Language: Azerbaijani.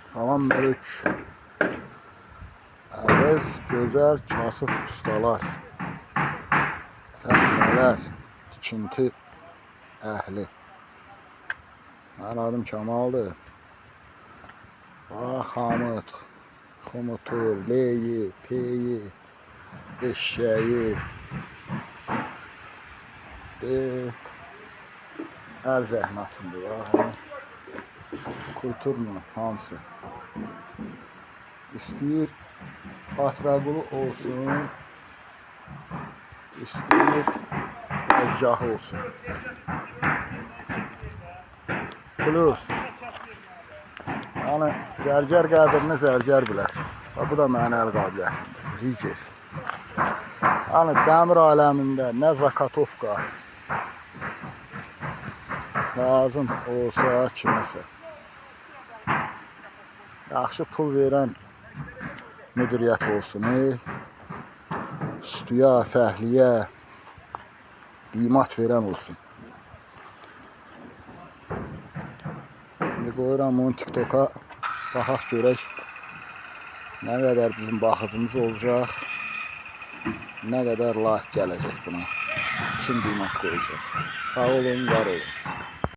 Salam mülk. Əziz, gözəl kasıb ustalar, fəhlələr, tikinti əhli. Mənim adım Kamaldır. Bax, xamut, xumutu, leyi, peyi, eşşəyi, əl zəhmətimdir. Kulturla hamısı. İstəyir atraqulu olsun, istəyir dəzgahı olsun. Plus, yəni zərgər qədrini zərgər bilər. Bu da mənim əl qabiliyyətimdir. Riger. Yəni dəmir aləmində nə zakatovka lazım olsa kiməsə, yaxşı pul verən müdiriyyət olsun, üstüyə, fəhliyə qiymət verən olsun. Şimdi qoyuram bunu TikTok'a, baxaq görək nə qədər bizim baxıcımız olacaq, nə qədər like gələcək buna, kim qiymət qoyacaq. Sağ olun, var olun.